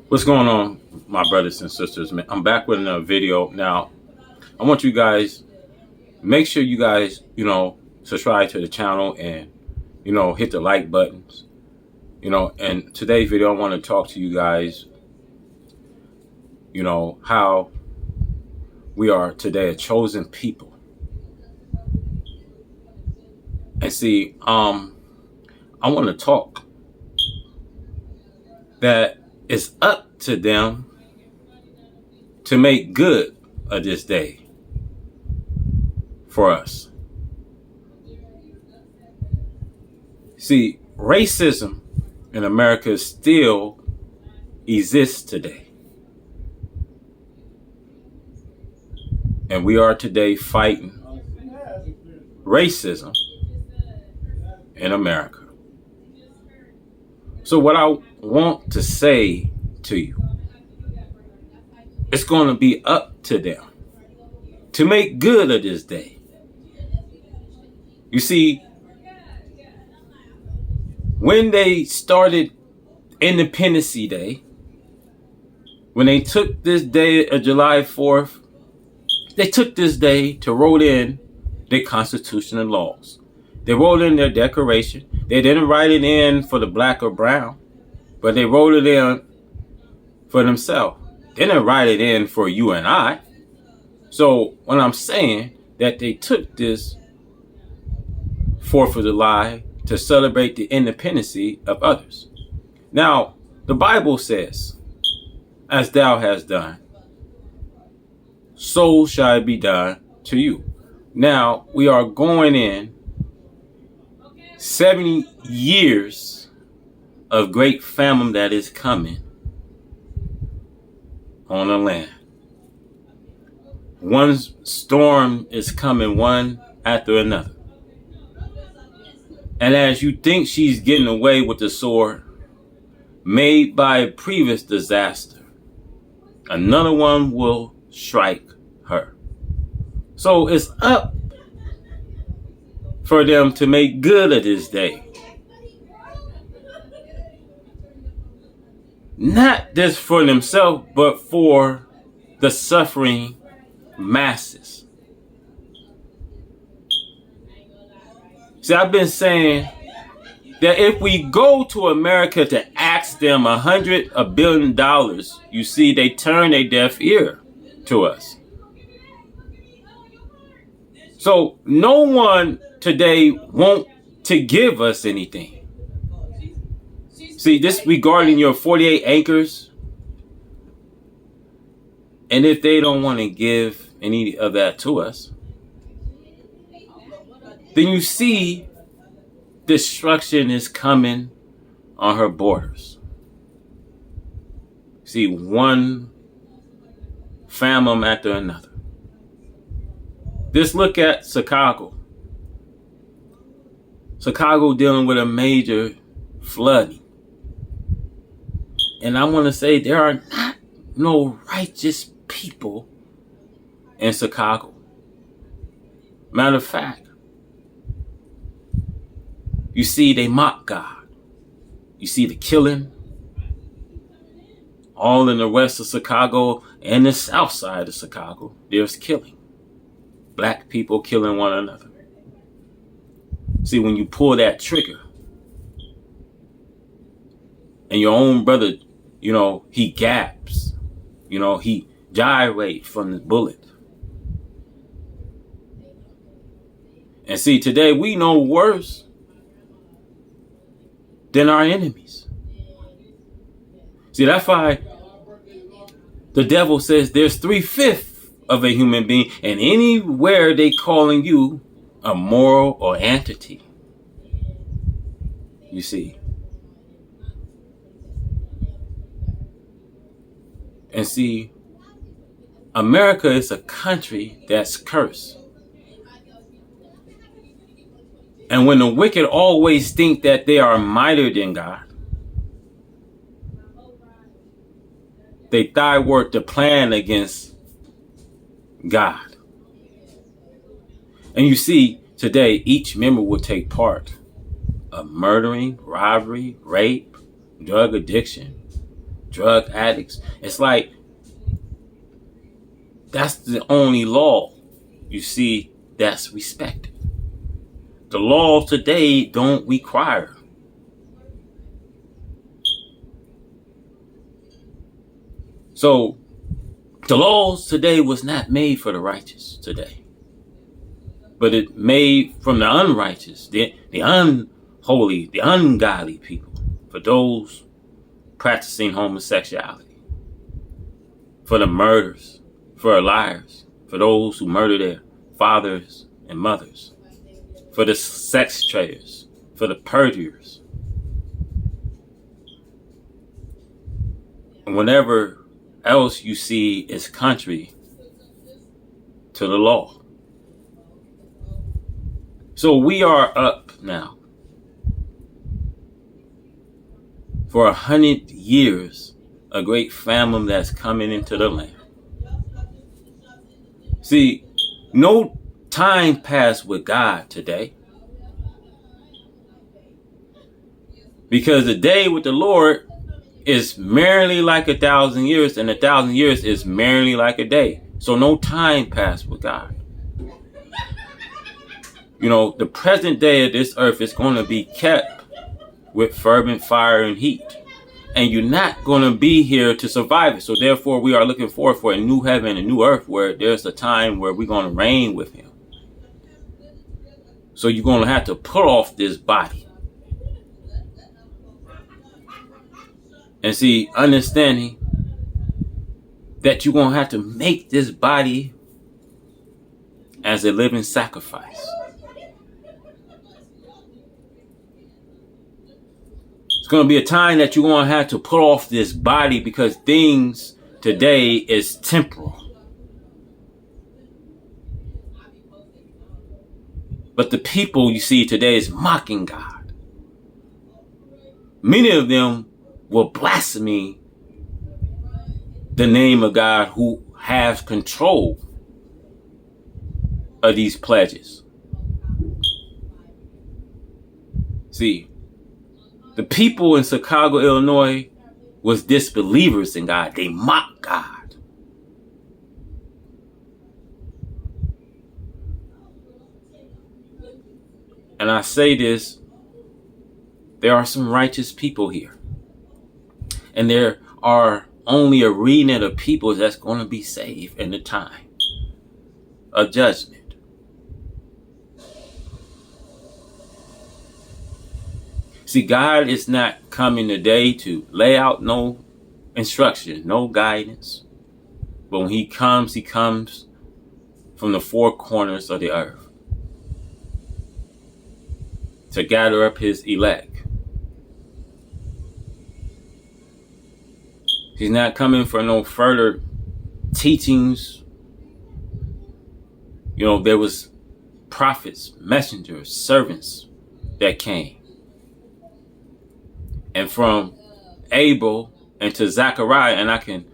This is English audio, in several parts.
What's going on, my brothers and sisters? Man, I'm back with another video. Now, I want you guys, make sure you guys, subscribe to the channel and, hit the like buttons. And today's video, I want to talk to you guys, how we are today a chosen people. And see, I want to talk that it's up to them to make good of this day for us. See, racism in America still exists today. And we are today fighting racism in America. So what I want to say to you, it's going to be up to them to make good of this day. You see, when they started Independence Day, when they took this day of July 4th, they took this day to roll in their constitutional laws. They wrote in their declaration. They didn't write it in for the black or brown, but they wrote it in for themselves. They didn't write it in for you and I. So when I'm saying that they took this 4th of July to celebrate the independence of others. Now, the Bible says, as thou hast done, so shall it be done to you. Now, we are going in 70 years of great famine that is coming on the land. One storm is coming, one after another. And as you think she's getting away with the sword made by a previous disaster, another one will strike her. So it's up for them to make good of this day. Not just for themselves, but for the suffering masses. See, I've been saying that if we go to America to ask them $100 billion, you see, they turn a deaf ear to us. So no one today want to give us anything. See, this regarding your 48 acres. And if they don't want to give any of that to us, then you see destruction is coming on her borders. See, one famine after another. Just look at Chicago. Chicago dealing with a major flooding. And I want to say there are not no righteous people in Chicago. Matter of fact, you see they mock God. You see the killing all in the west of Chicago and the south side of Chicago. There's killing. Black people killing one another. See, when you pull that trigger and your own brother, he gaps, he gyrates from the bullet. And see, today we know worse than our enemies. See, that's why the devil says there's 3/5 of a human being, and anywhere they calling you a moral or entity. You see. And see, America is a country that's cursed. And when the wicked always think that they are mightier than God, they thwarted the plan against God. And you see, today, each member will take part of murdering, robbery, rape, drug addiction, drug addicts. It's like that's the only law you see that's respected. The laws today don't require. So the laws today was not made for the righteous today, but it made from the unrighteous, the unholy, the ungodly people, for those practicing homosexuality, for the murders, for the liars, for those who murder their fathers and mothers, for the sex traders, for the perjurers. And whenever else you see is contrary to the law. So we are up now for 100 years, a great famine that's coming into the land. See, no time passed with God today, because the day with the Lord is merely like 1,000 years, and 1,000 years is merely like a day. So no time passed with God. You know, the present day of this earth is going to be kept with fervent fire and heat. And you're not going to be here to survive it. So therefore, we are looking forward for a new heaven, a new earth, where there's a time where we're going to reign with him. So you're going to have to put off this body. And see, understanding that you're going to have to make this body as a living sacrifice. It's going to be a time that you're going to have to put off this body, because things today is temporal. But the people you see today is mocking God. Many of them will blaspheme the name of God, who has control of these pledges. See, the people in Chicago, Illinois was disbelievers in God. They mocked God. And I say this, there are some righteous people here. And there are only a remnant of people that's going to be saved in the time of judgment. See, God is not coming today to lay out no instruction, no guidance. But when he comes from the four corners of the earth to gather up his elect. He's not coming for no further teachings. You know, there was prophets, messengers, servants that came. And from Abel and to Zechariah, and I can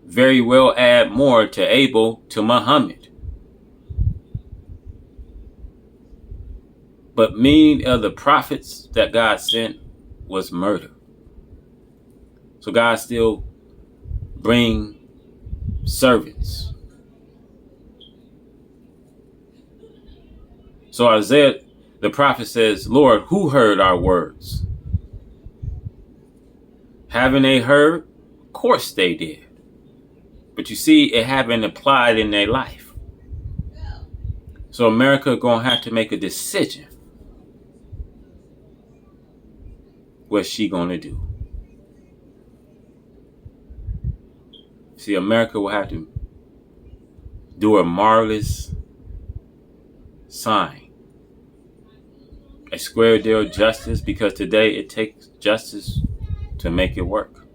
very well add more to Abel to Muhammad. But many of the prophets that God sent was murder. So God still bring servants. So Isaiah, the prophet, says, Lord, who heard our words? Haven't they heard? Of course they did. But you see, it haven't applied in their life. So America going to have to make a decision. What's she going to do? See, America will have to do a marvelous sign. A square deal justice, because today it takes justice to make it work.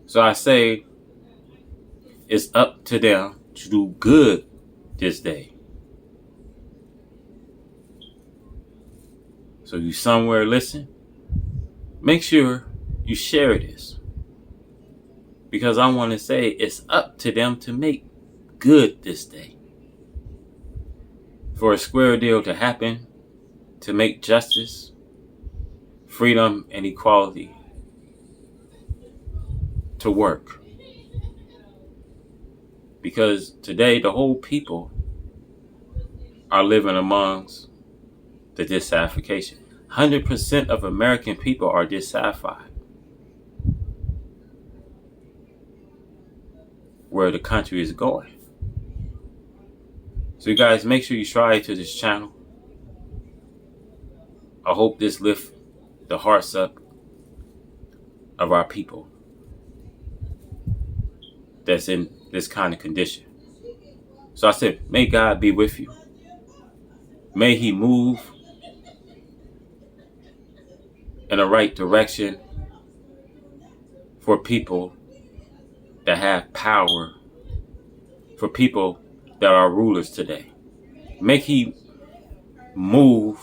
So I say it's up to them to do good this day. So you somewhere listen, make sure you share this. Because I want to say it's up to them to make good this day. For a square deal to happen, to make justice freedom and equality to work. Because today the whole people are living amongst the dissatisfaction. 100% of American people are dissatisfied where the country is going. So you guys, make sure you subscribe to this channel. I hope this lifts the hearts up of our people that's in this kind of condition. So I said, may God be with you. May he move in the right direction for people that have power, for people that are rulers today. Make he move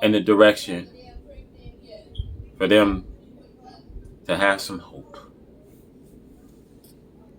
in the direction for them to have some hope.